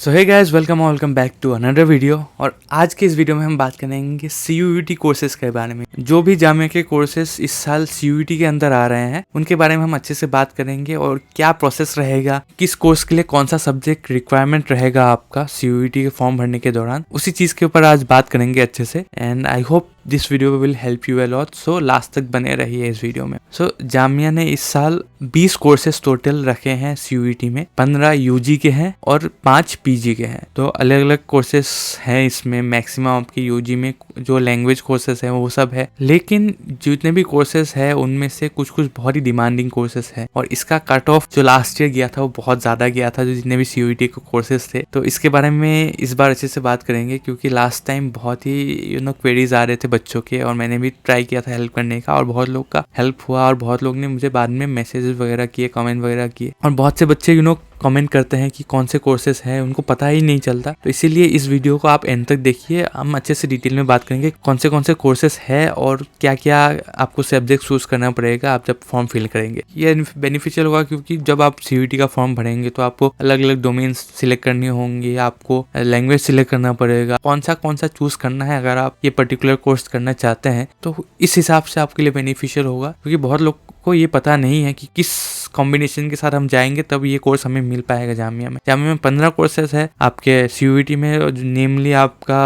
So hey guys, welcome back to another video. और आज के इस वीडियो में हम बात करेंगे CUET कोर्सेज के बारे में। जो भी जामिया के कोर्सेज इस साल CUET के अंदर आ रहे हैं उनके बारे में हम अच्छे से बात करेंगे और क्या प्रोसेस रहेगा, किस कोर्स के लिए कौन सा सब्जेक्ट रिक्वायरमेंट रहेगा आपका CUET के फॉर्म भरने के दौरान, उसी चीज के ऊपर आज बात करेंगे अच्छे से। And I hope this video will help you a lot, so last तक बने रहिए इस वीडियो में। सो जामिया ने इस साल 20 कोर्सेज टोटल रखे हैं CUET में। 15 UG के हैं और 5 PG के हैं। तो अलग अलग कोर्सेज हैं इसमें। मैक्सिमम आपके UG में जो लैंग्वेज कोर्सेज हैं वो सब है, लेकिन जितने भी कोर्सेज है उनमें से कुछ कुछ बहुत ही डिमांडिंग कोर्सेज है। और इसका कट ऑफ जो लास्ट ईयर गया था वो बहुत ज्यादा गया था, जो जितने भी CUET के कोर्सेज थे। तो इसके बारे में इस बार अच्छे से बात करेंगे, क्योंकि लास्ट टाइम बहुत ही क्वेरीज आ रहे थे बच्चों के, और मैंने भी ट्राई किया था हेल्प करने का, और बहुत लोग का हेल्प हुआ, और बहुत लोग ने मुझे बाद में मैसेजेस वगैरह किए, कमेंट वगैरह किए। और बहुत से बच्चे कमेंट करते हैं कि कौन से कोर्सेज हैं, उनको पता ही नहीं चलता। तो इसीलिए इस वीडियो को आप एंड तक देखिए। हम अच्छे से डिटेल में बात करेंगे कौन से कोर्सेज है और क्या क्या आपको सब्जेक्ट चूज करना पड़ेगा आप जब फॉर्म फिल करेंगे। ये बेनिफिशियल होगा, क्योंकि जब आप CUET का फॉर्म भरेंगे तो आपको अलग अलग डोमेन्स सिलेक्ट करनी होंगी, आपको लैंग्वेज सिलेक्ट करना पड़ेगा, कौन सा चूज करना है। अगर आप ये पर्टिकुलर कोर्स करना चाहते हैं तो इस हिसाब से आपके लिए बेनिफिशियल होगा, क्योंकि बहुत लोग को ये पता नहीं है कि किस कॉम्बिनेशन के साथ हम जाएंगे तब ये कोर्स हमें मिल पाएगा। जामिया में 15 कोर्सेज है आपके CUET में। नेमली आपका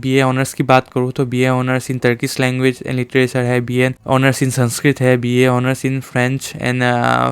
BA ऑनर्स की बात करूँ तो BA honours in Turkish language and literature है, BA ऑनर्स इन संस्कृत है, BA honours in French and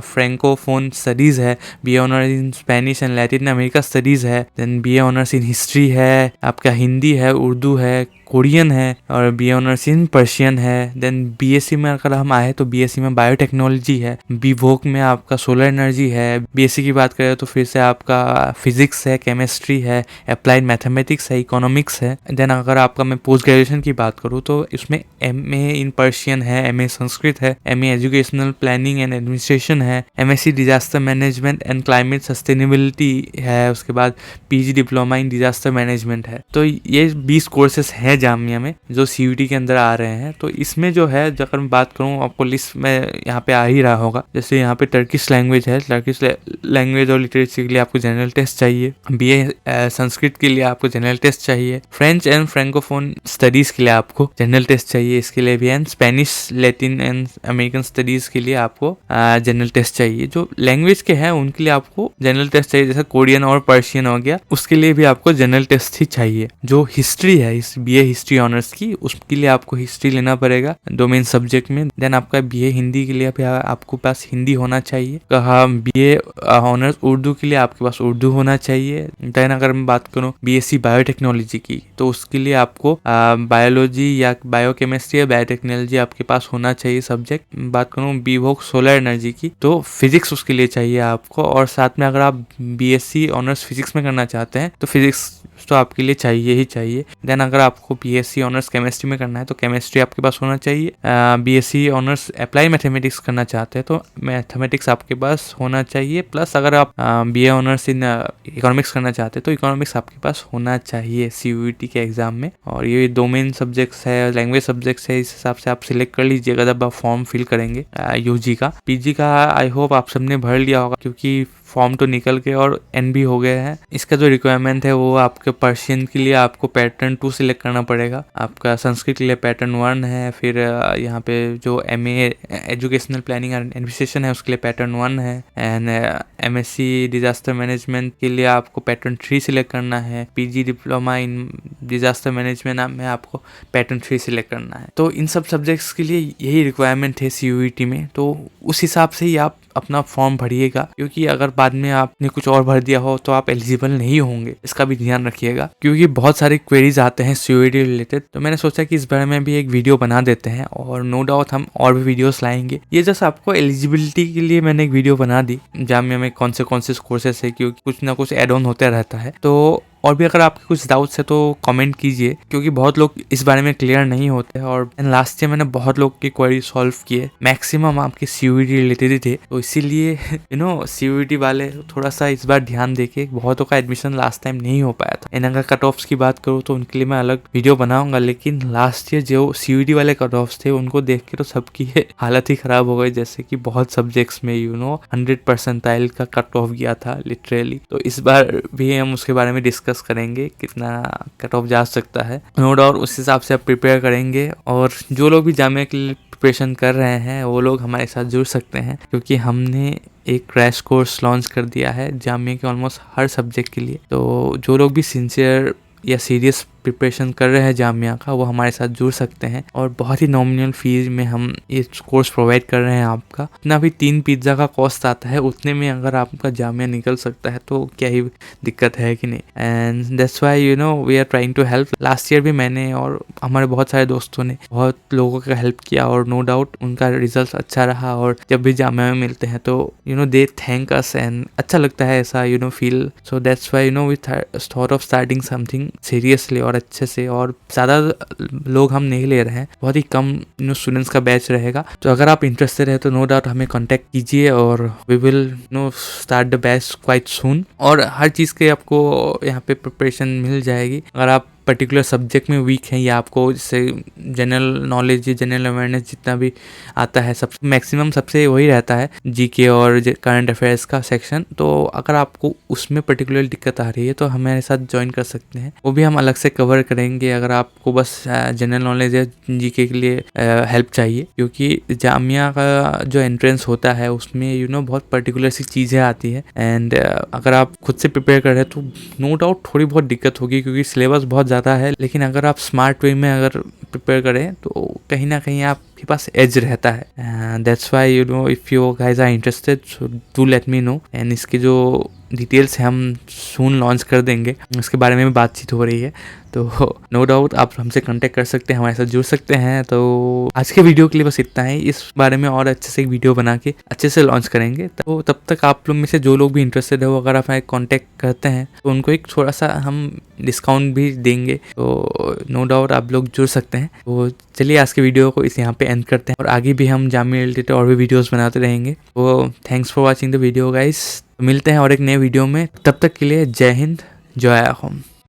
francophone studies है, BA honours in Spanish and Latin America studies है, then BA honours in history है, आपका हिंदी है, उर्दू है, कोरियन है, और BA ऑनर्स इन पर्शियन है। देन BSc में अगर हम आए तो BSc में बायोटेक्नोलॉजी है, BVOC में आपका सोलर एनर्जी है। BSc की बात करें तो फिर से आपका फिजिक्स है, केमिस्ट्री है, अप्लाइड मैथमेटिक्स है, इकोनॉमिक्स है। देन अगर आपका मैं पोस्ट ग्रेजुएशन की बात करूँ तो इसमें MA इन पर्शियन है, MA संस्कृत है, MA educational planning and administration है, MSc disaster management and climate sustainability है, उसके बाद PG diploma in disaster management है। तो ये 20 कोर्सेस हैं जामिया में जो CUET के अंदर आ रहे हैं। तो इसमें जो है, अगर मैं बात करूँ, आपको लिस्ट में यहाँ पे आ ही रहा होगा। जैसे यहाँ पे टर्किश लैंग्वेज है, टर्किश लैंग्वेज और लिटरेचर के लिए आपको जनरल टेस्ट चाहिए। BA संस्कृत के लिए आपको जनरल टेस्ट चाहिए। फ्रेंच एंड फ्रेंकोफोन स्टडीज के लिए आपको जनरल टेस्ट चाहिए, इसके लिए भी। And Spanish, Latin and American studies के लिए आपको जनरल टेस्ट चाहिए। जो लैंग्वेज के हैं उनके लिए आपको जनरल टेस्ट चाहिए, जैसे कोरियन और पर्शियन हो गया, उसके लिए भी आपको जनरल टेस्ट ही चाहिए। जो हिस्ट्री है, इस BA हिस्ट्री ऑनर्स की, उसके लिए आपको हिस्ट्री लेना पड़ेगा डोमेन सब्जेक्ट में। देन आपका BA हिंदी के लिए आपको पास हिंदी होना चाहिए। कहा BA ऑनर्स उर्दू के लिए आपके पास उर्दू होना चाहिए। देन अगर मैं बात करूँ BSc बायोटेक्नोलॉजी की, तो उसके लिए आपको बायोलॉजी या बायोकेमिस्ट्री या बायोटेक्नोलॉजी आपके पास होना चाहिए सब्जेक्ट। बात करूँ BVOC सोलर एनर्जी की, तो फिजिक्स उसके लिए चाहिए आपको। और साथ में अगर आप BSc ऑनर्स फिजिक्स में करना चाहते हैं तो फिजिक्स तो आपके लिए चाहिए ही चाहिए। देन अगर आपको BSc ऑनर्स केमिस्ट्री में करना है तो केमिस्ट्री आपके पास होना चाहिए। BSc ऑनर्स अप्लाई मैथमेटिक्स करना चाहते हैं तो मैथमेटिक्स आपके पास होना चाहिए। प्लस अगर आप BA ऑनर्स इन इकोनॉमिक्स करना चाहते हैं तो इकोनॉमिक्स आपके पास होना चाहिए CUET के एग्जाम में। और ये डोमेन सब्जेक्ट्स है, लैंग्वेज सब्जेक्ट्स है, इस हिसाब से आप सिलेक्ट कर लीजिएगा जब आप फॉर्म फिल करेंगे। UG का, PG का आई होप आप सबने भर लिया होगा, क्योंकि फॉर्म तो निकल के और NB हो गए हैं। इसका जो रिक्वायरमेंट है वो आपके पर्शियन के लिए आपको पैटर्न 2 सिलेक्ट करना पड़ेगा। आपका संस्कृत के लिए पैटर्न 1 है। फिर यहाँ पे जो MA educational planning and administration है उसके लिए पैटर्न 1 है। एंड MSc डिजास्टर मैनेजमेंट के लिए आपको पैटर्न 3 सिलेक्ट करना है। PG diploma in disaster management में आपको पैटर्न 3 सिलेक्ट करना है। तो इन सब सब्जेक्ट्स के लिए यही रिक्वायरमेंट है CUET में। तो उस हिसाब से ही आप अपना फॉर्म भरिएगा, क्योंकि अगर बाद में आपने कुछ और भर दिया हो तो आप एलिजिबल नहीं होंगे। इसका भी ध्यान रखिएगा, क्योंकि बहुत सारे क्वेरीज आते हैं CUET रिलेटेड। तो मैंने सोचा कि इस बारे में भी एक वीडियो बना देते हैं, और नो डाउट हम और भी वीडियोस लाएंगे। ये जैसे आपको एलिजिबिलिटी के लिए मैंने एक वीडियो बना दी, जामिया में कौन से कोर्सेस है, क्योंकि कुछ ना कुछ एड ऑन होता रहता है। तो और भी अगर आपके कुछ डाउट्स है तो कमेंट कीजिए, क्योंकि बहुत लोग इस बारे में क्लियर नहीं होते हैं। और लास्ट ईयर मैंने बहुत लोग की क्वेरी सॉल्व किए, मैक्सिमम आपके CUET रिलेटेड ही थे, तो इसीलिए CUET वाले थोड़ा सा इस बार ध्यान देके, बहुतों का एडमिशन लास्ट टाइम नहीं हो पाया था। अगर कट ऑफ्स की बात करूँ तो उनके लिए मैं अलग वीडियो बनाऊंगा, लेकिन लास्ट ईयर जो CUET वाले कट ऑफ्स थे उनको देख के तो सबकी हालत ही खराब हो गई, जैसे कि बहुत सब्जेक्ट्स में 100 परसेंटाइल का कट ऑफ गया था लिटरली। तो इस बार भी हम उसके बारे में डिस्कस करेंगे, कितना कट ऑफ जा सकता है, नो डाउट उस हिसाब से आप प्रिपेयर करेंगे। और जो लोग भी जामिया के लिए प्रिपरेशन कर रहे हैं वो लोग हमारे साथ जुड़ सकते हैं, क्योंकि हमने एक क्रैश कोर्स लॉन्च कर दिया है जामिया के ऑलमोस्ट हर सब्जेक्ट के लिए। तो जो लोग भी सिंसियर या सीरियस प्रिपरेशन कर रहे हैं जामिया का, वो हमारे साथ जुड़ सकते हैं। और बहुत ही नॉमिनल फीस में हम ये कोर्स प्रोवाइड कर रहे हैं आपका। इतना भी 3 पिज्ज़ा का कॉस्ट आता है, उतने में अगर आपका जामिया निकल सकता है तो क्या ही दिक्कत है कि नहीं। And that's why we are trying to help. Last year भी मैंने और हमारे बहुत सारे दोस्तों ने बहुत लोगों का हेल्प किया, और नो डाउट उनका रिजल्ट अच्छा रहा। और जब भी जामिया में मिलते हैं तो दे थैंक अस, एंड अच्छा लगता है ऐसा feel. So that's why we thought of starting something seriously और अच्छे से। और ज़्यादा लोग हम नहीं ले रहे हैं, बहुत ही कम स्टूडेंट्स का बैच रहेगा। तो अगर आप इंटरेस्टेड है तो नो डाउट हमें कांटेक्ट कीजिए, और we will start the batch quite soon. और हर चीज़ के आपको यहाँ पे प्रिपरेशन मिल जाएगी। अगर आप पर्टिकुलर सब्जेक्ट में वीक हैं, या आपको जैसे जनरल नॉलेज, जनरल अवेयरनेस जितना भी आता है, सब मैक्सिमम सबसे वही रहता है GK और करंट अफेयर्स का सेक्शन। तो अगर आपको उसमें पर्टिकुलर दिक्कत आ रही है तो हमारे साथ ज्वाइन कर सकते हैं, वो भी हम अलग से कवर करेंगे। अगर आपको बस जनरल नॉलेज या GK के लिए हेल्प चाहिए, क्योंकि जामिया का जो एंट्रेंस होता है उसमें बहुत पर्टिकुलर सी चीज़ें आती है। एंड अगर आप खुद से प्रिपेयर कर रहे हैं तो नो डाउट थोड़ी बहुत दिक्कत होगी, क्योंकि सिलेबस बहुत ज़्यादा है। लेकिन अगर आप स्मार्ट वे में अगर प्रिपेयर करें तो कहीं ना कहीं आपके पास एज रहता है। That's why if you guys are interested so do let me know. And इसके जो डिटेल्स है हम सून लॉन्च कर देंगे, उसके बारे में भी बातचीत हो रही है। तो नो डाउट आप हमसे कांटेक्ट कर सकते हैं, हमारे साथ जुड़ सकते हैं। तो आज के वीडियो के लिए बस इतना ही। इस बारे में और अच्छे से एक वीडियो बना के अच्छे से लॉन्च करेंगे। तो तब तक आप लोग में से जो लोग भी इंटरेस्टेड है वो अगर आप हमें कांटेक्ट करते हैं तो उनको एक थोड़ा सा हम डिस्काउंट भी देंगे। तो नो डाउट आप लोग जुड़ सकते हैं। तो चलिए आज के वीडियो को इस यहाँ पे एंड करते हैं, और आगे भी हम जामिया रिलेटेड और भी वीडियोस बनाते रहेंगे। तो thanks for watching the video guys. मिलते हैं और एक नए वीडियो में, तब तक के लिए जय हिंद, जय होम।